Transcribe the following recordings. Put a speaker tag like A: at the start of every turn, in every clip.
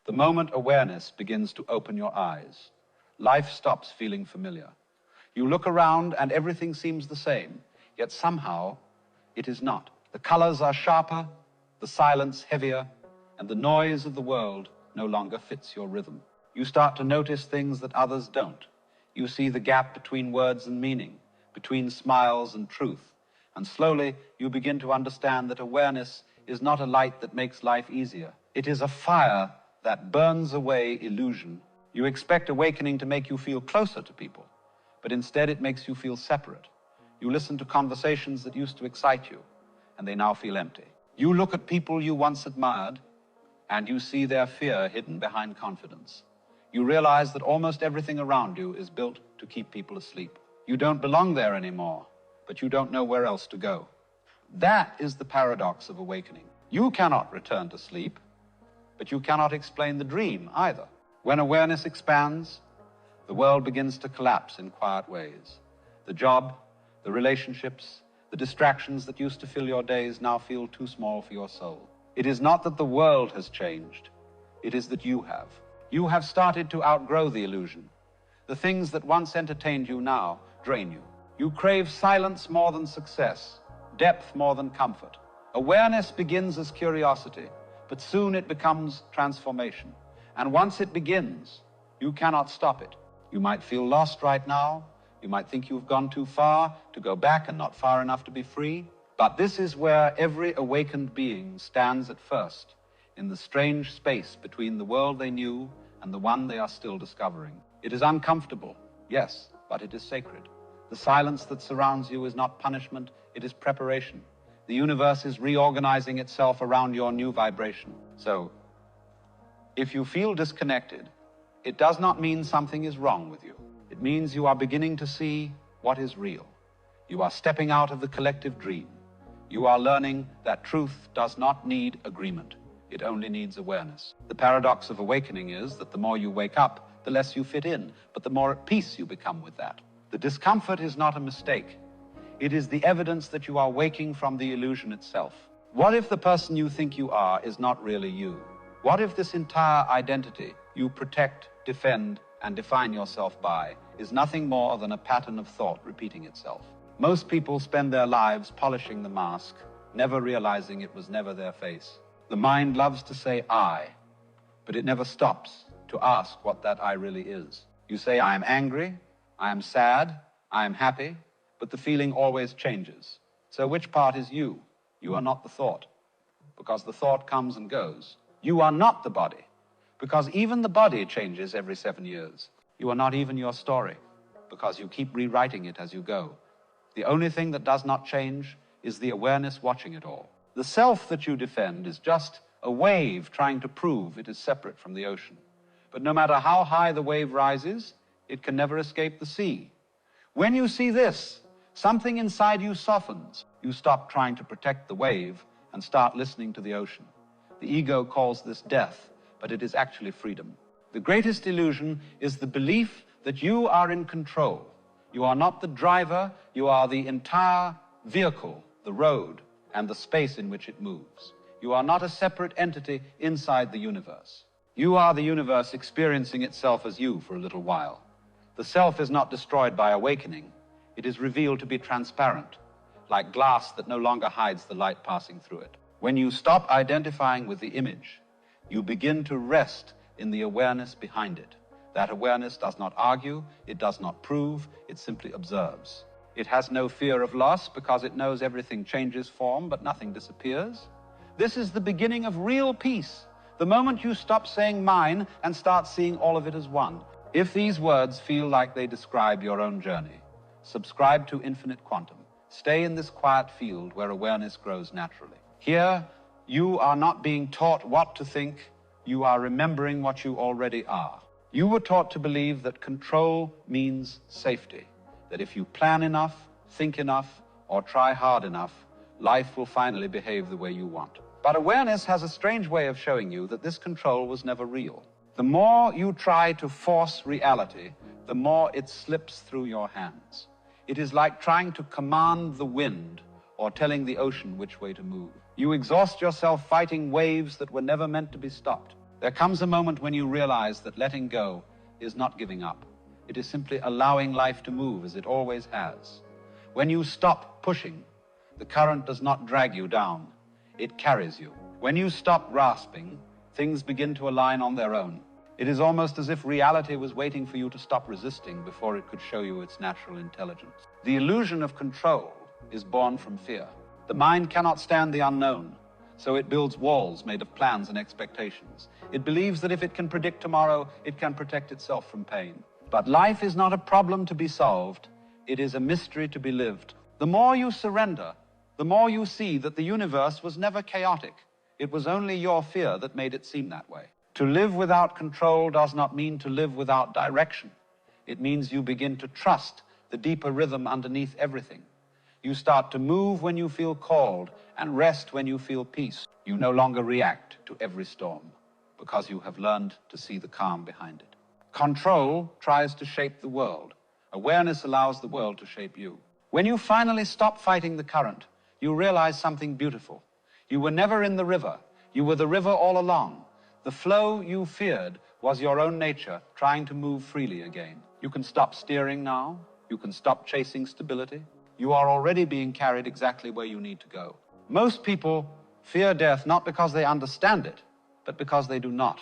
A: The moment awareness begins to open your eyes, life stops feeling familiar. You look around and everything seems the same, yet somehow it is not. The colors are sharper, the silence heavier, and the noise of the world no longer fits your rhythm. You start to notice things that others don't. You see the gap between words and meaning, between smiles and truth, and slowly you begin to understand that awareness is not a light that makes life easier. It is a fire that burns away illusion. You expect awakening to make you feel closer to people, but instead it makes you feel separate. You listen to conversations that used to excite you, and they now feel empty. You look at people you once admired, and you see their fear hidden behind confidence. You realize that almost everything around you is built to keep people asleep. You don't belong there anymore, but you don't know where else to go. That is the paradox of awakening. You cannot return to sleep, but you cannot explain the dream either. When awareness expands, the world begins to collapse in quiet ways. The job, the relationships, the distractions that used to fill your days now feel too small for your soul. It is not that the world has changed, it is that you have. You have started to outgrow the illusion. The things that once entertained you now drain you. You crave silence more than success, depth more than comfort. Awareness begins as curiosity, but soon it becomes transformation. And once it begins, you cannot stop it. You might feel lost right now. You might think you've gone too far to go back and not far enough to be free. But this is where every awakened being stands at first, in the strange space between the world they knew and the one they are still discovering. It is uncomfortable, yes, but it is sacred. The silence that surrounds you is not punishment, it is preparation. The universe is reorganizing itself around your new vibration. So, if you feel disconnected, it does not mean something is wrong with you. It means you are beginning to see what is real. You are stepping out of the collective dream. You are learning that truth does not need agreement. It only needs awareness. The paradox of awakening is that the more you wake up, the less you fit in, but the more at peace you become with that. The discomfort is not a mistake. It is the evidence that you are waking from the illusion itself. What if the person you think you are is not really you? What if this entire identity you protect, defend, and define yourself by is nothing more than a pattern of thought repeating itself? Most people spend their lives polishing the mask, never realizing it was never their face. The mind loves to say I, but it never stops to ask what that I really is. You say, I am angry, I am sad, I am happy, but the feeling always changes. So which part is you? You are not the thought, because the thought comes and goes. You are not the body, because even the body changes every 7 years. You are not even your story, because you keep rewriting it as you go. The only thing that does not change is the awareness watching it all. The self that you defend is just a wave trying to prove it is separate from the ocean. But no matter how high the wave rises, it can never escape the sea. When you see this, something inside you softens. You stop trying to protect the wave and start listening to the ocean. The ego calls this death, but it is actually freedom. The greatest illusion is the belief that you are in control. You are not the driver, you are the entire vehicle, the road, and the space in which it moves. You are not a separate entity inside the universe. You are the universe experiencing itself as you for a little while. The self is not destroyed by awakening. It is revealed to be transparent, like glass that no longer hides the light passing through it. When you stop identifying with the image, you begin to rest in the awareness behind it. That awareness does not argue, it does not prove, it simply observes. It has no fear of loss because it knows everything changes form, but nothing disappears. This is the beginning of real peace. The moment you stop saying mine and start seeing all of it as one. If these words feel like they describe your own journey, subscribe to Infinite Quantum. Stay in this quiet field where awareness grows naturally. Here, you are not being taught what to think, you are remembering what you already are. You were taught to believe that control means safety, that if you plan enough, think enough, or try hard enough, life will finally behave the way you want. But awareness has a strange way of showing you that this control was never real. The more you try to force reality, the more it slips through your hands. It is like trying to command the wind or telling the ocean which way to move. You exhaust yourself fighting waves that were never meant to be stopped. There comes a moment when you realize that letting go is not giving up. It is simply allowing life to move as it always has. When you stop pushing, the current does not drag you down. It carries you. When you stop grasping, things begin to align on their own. It is almost as if reality was waiting for you to stop resisting before it could show you its natural intelligence. The illusion of control is born from fear. The mind cannot stand the unknown, so it builds walls made of plans and expectations. It believes that if it can predict tomorrow, it can protect itself from pain. But life is not a problem to be solved. It is a mystery to be lived. The more you surrender, the more you see that the universe was never chaotic. It was only your fear that made it seem that way. To live without control does not mean to live without direction. It means you begin to trust the deeper rhythm underneath everything. You start to move when you feel called and rest when you feel peace. You no longer react to every storm because you have learned to see the calm behind it. Control tries to shape the world. Awareness allows the world to shape you. When you finally stop fighting the current, you realize something beautiful. You were never in the river. You were the river all along. The flow you feared was your own nature trying to move freely again. You can stop steering now. You can stop chasing stability. You are already being carried exactly where you need to go. Most people fear death not because they understand it, but because they do not.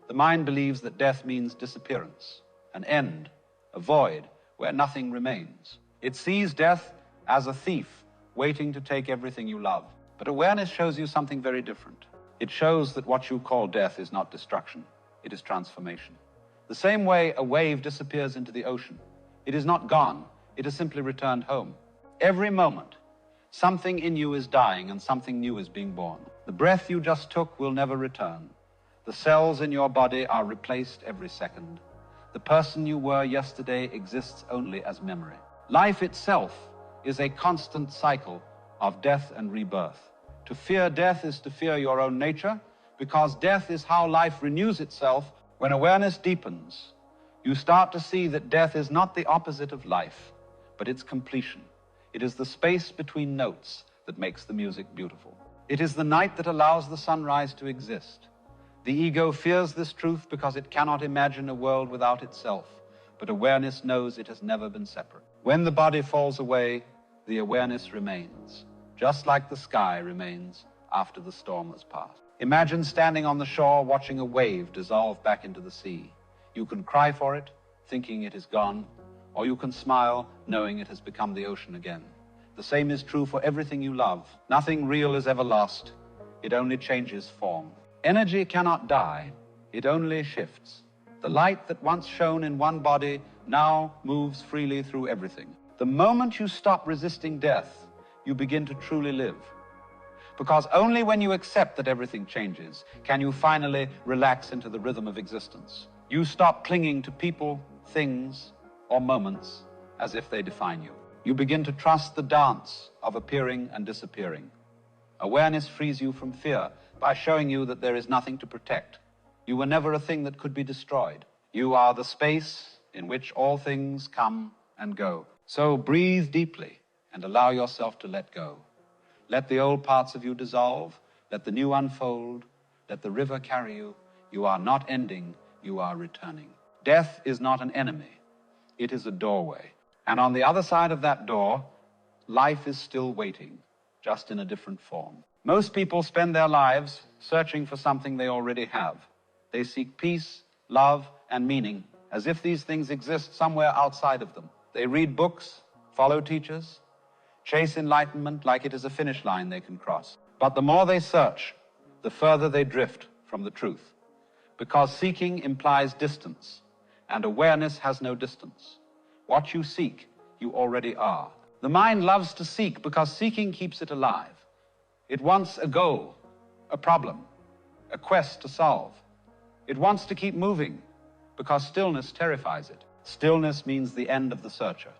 A: The mind believes that death means disappearance, an end, a void where nothing remains. It sees death as a thief waiting to take everything you love. But awareness shows you something very different. It shows that what you call death is not destruction, it is transformation. The same way a wave disappears into the ocean. It is not gone, it has simply returned home. Every moment, something in you is dying and something new is being born. The breath you just took will never return. The cells in your body are replaced every second. The person you were yesterday exists only as memory. Life itself is a constant cycle of death and rebirth. To fear death is to fear your own nature, because death is how life renews itself. When awareness deepens, you start to see that death is not the opposite of life, but its completion. It is the space between notes that makes the music beautiful. It is the night that allows the sunrise to exist. The ego fears this truth because it cannot imagine a world without itself, but awareness knows it has never been separate. When the body falls away, the awareness remains, just like the sky remains after the storm has passed. Imagine standing on the shore watching a wave dissolve back into the sea. You can cry for it, thinking it is gone, or you can smile, knowing it has become the ocean again. The same is true for everything you love. Nothing real is ever lost. It only changes form. Energy cannot die. It only shifts. The light that once shone in one body now moves freely through everything. The moment you stop resisting death, you begin to truly live. Because only when you accept that everything changes can you finally relax into the rhythm of existence. You stop clinging to people, things, or moments as if they define you. You begin to trust the dance of appearing and disappearing. Awareness frees you from fear by showing you that there is nothing to protect. You were never a thing that could be destroyed. You are the space in which all things come and go. So breathe deeply and allow yourself to let go. Let the old parts of you dissolve. Let the new unfold. Let the river carry you. You are not ending, you are returning. Death is not an enemy. It is a doorway. And on the other side of that door, life is still waiting, just in a different form. Most people spend their lives searching for something they already have. They seek peace, love, and meaning, as if these things exist somewhere outside of them. They read books, follow teachers, chase enlightenment like it is a finish line they can cross. But the more they search, the further they drift from the truth. Because seeking implies distance, and awareness has no distance. What you seek, you already are. The mind loves to seek because seeking keeps it alive. It wants a goal, a problem, a quest to solve. It wants to keep moving because stillness terrifies it. Stillness means the end of the searcher.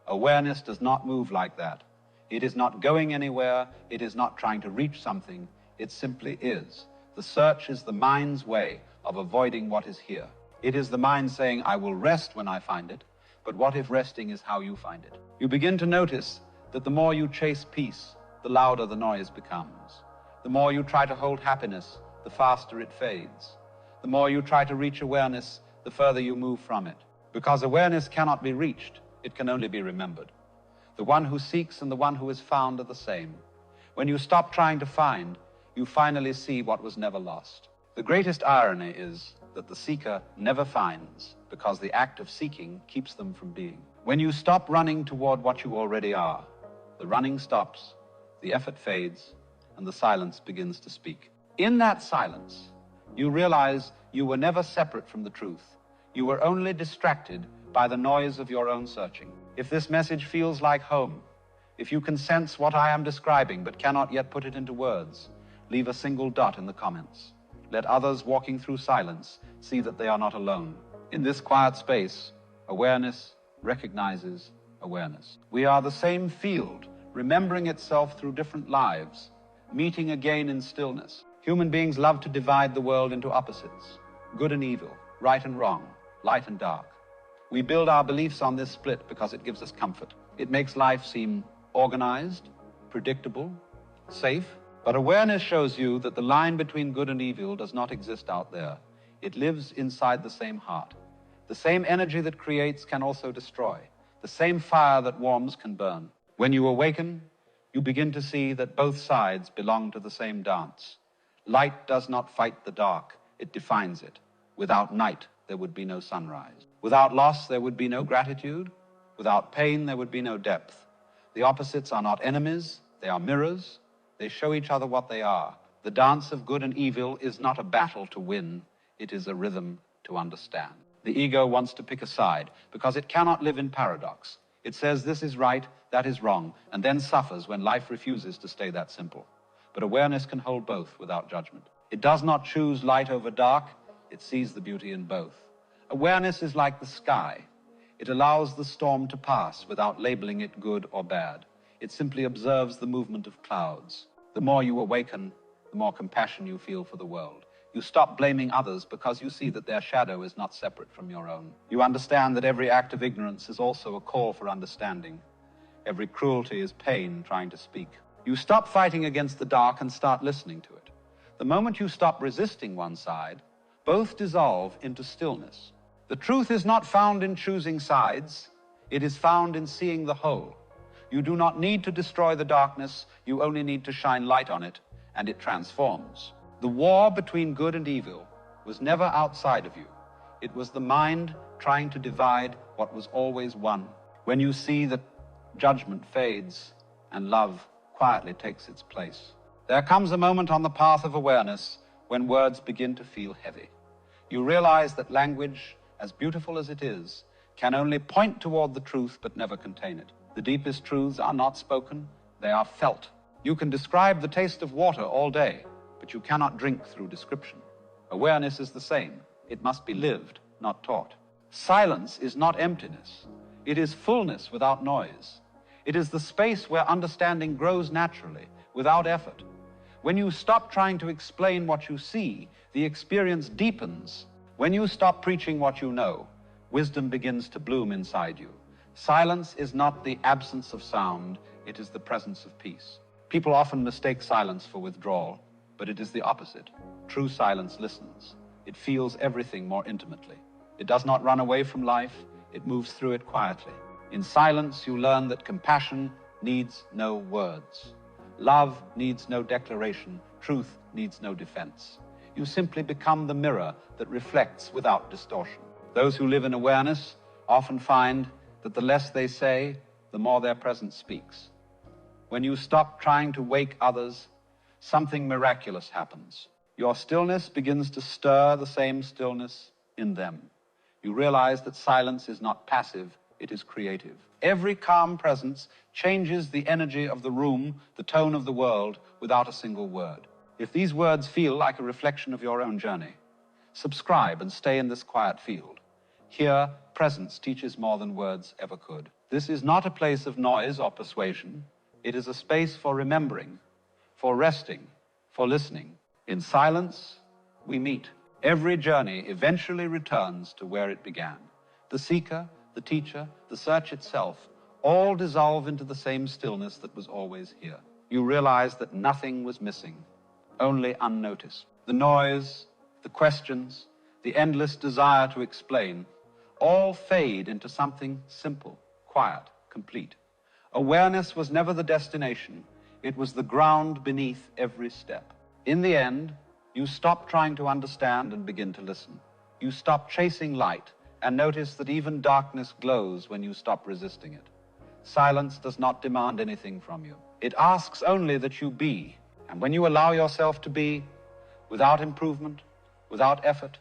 A: Awareness does not move like that. It is not going anywhere. It is not trying to reach something. It simply is. The search is the mind's way of avoiding what is here. It is the mind saying, I will rest when I find it, but what if resting is how you find it? You begin to notice that the more you chase peace, the louder the noise becomes. The more you try to hold happiness, the faster it fades. The more you try to reach awareness, the further you move from it. Because awareness cannot be reached, it can only be remembered. The one who seeks and the one who is found are the same. When you stop trying to find, you finally see what was never lost. The greatest irony is that the seeker never finds, because the act of seeking keeps them from being. When you stop running toward what you already are, the running stops, the effort fades, and the silence begins to speak. In that silence, you realize you were never separate from the truth. You were only distracted by the noise of your own searching. If this message feels like home, if you can sense what I am describing but cannot yet put it into words, leave a single dot in the comments. Let others walking through silence see that they are not alone. In this quiet space, awareness recognizes awareness. We are the same field, remembering itself through different lives, meeting again in stillness. Human beings love to divide the world into opposites, good and evil, right and wrong, light and dark. We build our beliefs on this split because it gives us comfort. It makes life seem organized, predictable, safe. But awareness shows you that the line between good and evil does not exist out there. It lives inside the same heart. The same energy that creates can also destroy. The same fire that warms can burn. When you awaken, you begin to see that both sides belong to the same dance. Light does not fight the dark, it defines it. Without night, there would be no sunrise. Without loss, there would be no gratitude. Without pain, there would be no depth. The opposites are not enemies, they are mirrors. They show each other what they are. The dance of good and evil is not a battle to win, it is a rhythm to understand. The ego wants to pick a side because it cannot live in paradox. It says this is right, that is wrong, and then suffers when life refuses to stay that simple. But awareness can hold both without judgment. It does not choose light over dark, it sees the beauty in both. Awareness is like the sky. It allows the storm to pass without labeling it good or bad. It simply observes the movement of clouds. The more you awaken, the more compassion you feel for the world. You stop blaming others because you see that their shadow is not separate from your own. You understand that every act of ignorance is also a call for understanding. Every cruelty is pain trying to speak. You stop fighting against the dark and start listening to it. The moment you stop resisting one side, both dissolve into stillness. The truth is not found in choosing sides. It is found in seeing the whole. You do not need to destroy the darkness, you only need to shine light on it, and it transforms. The war between good and evil was never outside of you. It was the mind trying to divide what was always one. When you see that judgment fades and love quietly takes its place, there comes a moment on the path of awareness when words begin to feel heavy. You realize that language, as beautiful as it is, can only point toward the truth but never contain it. The deepest truths are not spoken, they are felt. You can describe the taste of water all day, but you cannot drink through description. Awareness is the same. It must be lived, not taught. Silence is not emptiness. It is fullness without noise. It is the space where understanding grows naturally, without effort. When you stop trying to explain what you see, the experience deepens. When you stop preaching what you know, wisdom begins to bloom inside you. Silence is not the absence of sound, it is the presence of peace. People often mistake silence for withdrawal, but it is the opposite. True silence listens. It feels everything more intimately. It does not run away from life, it moves through it quietly. In silence, you learn that compassion needs no words. Love needs no declaration. Truth needs no defense. You simply become the mirror that reflects without distortion. Those who live in awareness often find that the less they say, the more their presence speaks. When you stop trying to wake others, something miraculous happens. Your stillness begins to stir the same stillness in them. You realize that silence is not passive, it is creative. Every calm presence changes the energy of the room, the tone of the world, without a single word. If these words feel like a reflection of your own journey, subscribe and stay in this quiet field. Here, presence teaches more than words ever could. This is not a place of noise or persuasion. It is a space for remembering, for resting, for listening. In silence, we meet. Every journey eventually returns to where it began. The seeker, the teacher, the search itself, all dissolve into the same stillness that was always here. You realize that nothing was missing, only unnoticed. The noise, the questions, the endless desire to explain, all fade into something simple, quiet, complete. Awareness was never the destination. It was the ground beneath every step. In the end, you stop trying to understand and begin to listen. You stop chasing light and notice that even darkness glows when you stop resisting it. Silence does not demand anything from you. It asks only that you be. And when you allow yourself to be, without improvement, without effort,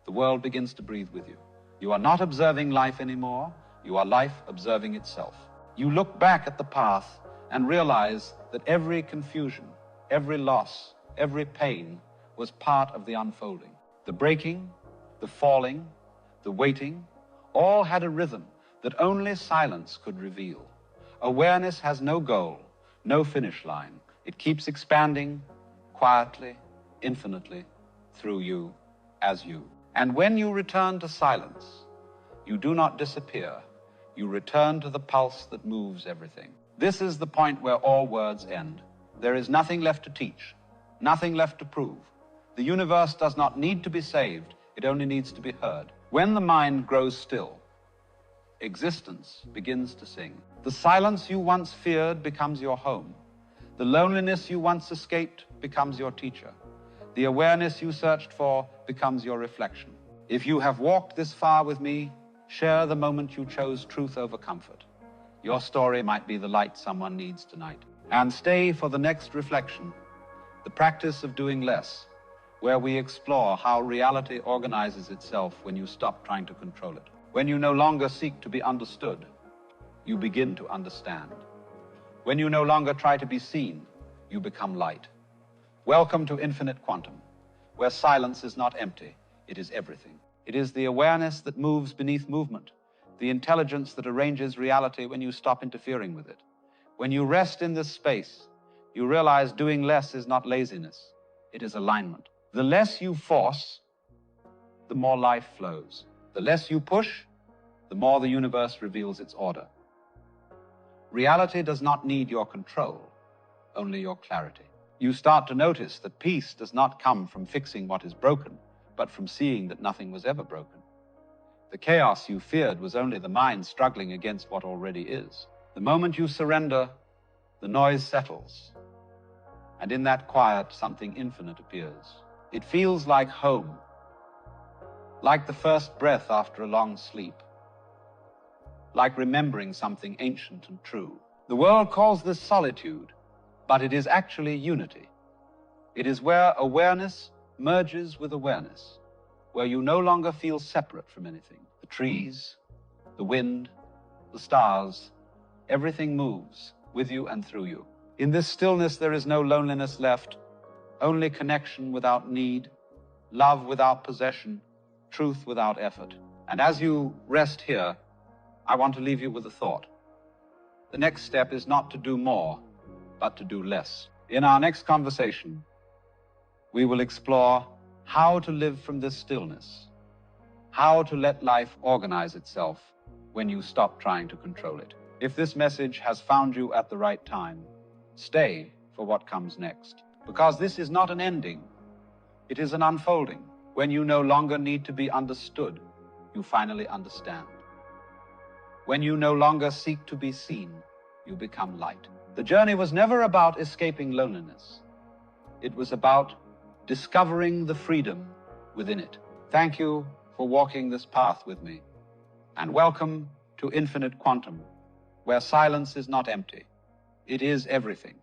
A: the world begins to breathe with you. You are not observing life anymore. You are life observing itself. You look back at the path and realize that every confusion, every loss, every pain was part of the unfolding. The breaking, the falling, the waiting, all had a rhythm that only silence could reveal. Awareness has no goal, no finish line. It keeps expanding quietly, infinitely, through you, as you. And when you return to silence, you do not disappear. You return to the pulse that moves everything. This is the point where all words end. There is nothing left to teach, nothing left to prove. The universe does not need to be saved. It only needs to be heard. When the mind grows still, existence begins to sing. The silence you once feared becomes your home. The loneliness you once escaped becomes your teacher. The awareness you searched for becomes your reflection. If you have walked this far with me, share the moment you chose truth over comfort. Your story might be the light someone needs tonight. And stay for the next reflection, the practice of doing less, where we explore how reality organizes itself when you stop trying to control it. When you no longer seek to be understood, you begin to understand. When you no longer try to be seen, you become light. Welcome to Infinite Quantum, where silence is not empty, it is everything. It is the awareness that moves beneath movement, the intelligence that arranges reality when you stop interfering with it. When you rest in this space, you realize doing less is not laziness, it is alignment. The less you force, the more life flows. The less you push, the more the universe reveals its order. Reality does not need your control, only your clarity. You start to notice that peace does not come from fixing what is broken, but from seeing that nothing was ever broken. The chaos you feared was only the mind struggling against what already is. The moment you surrender, the noise settles, and in that quiet, something infinite appears. It feels like home, like the first breath after a long sleep, like remembering something ancient and true. The world calls this solitude, but it is actually unity. It is where awareness merges with awareness, where you no longer feel separate from anything. The trees, the wind, the stars, everything moves with you and through you. In this stillness, there is no loneliness left, only connection without need, love without possession, truth without effort. And as you rest here, I want to leave you with a thought. The next step is not to do more, but to do less. In our next conversation, we will explore how to live from this stillness, how to let life organize itself when you stop trying to control it. If this message has found you at the right time, stay for what comes next. Because this is not an ending, it is an unfolding. When you no longer need to be understood, you finally understand. When you no longer seek to be seen, you become light. The journey was never about escaping loneliness. It was about discovering the freedom within it. Thank you for walking this path with me. And welcome to Infinite Quantum, where silence is not empty. It is everything.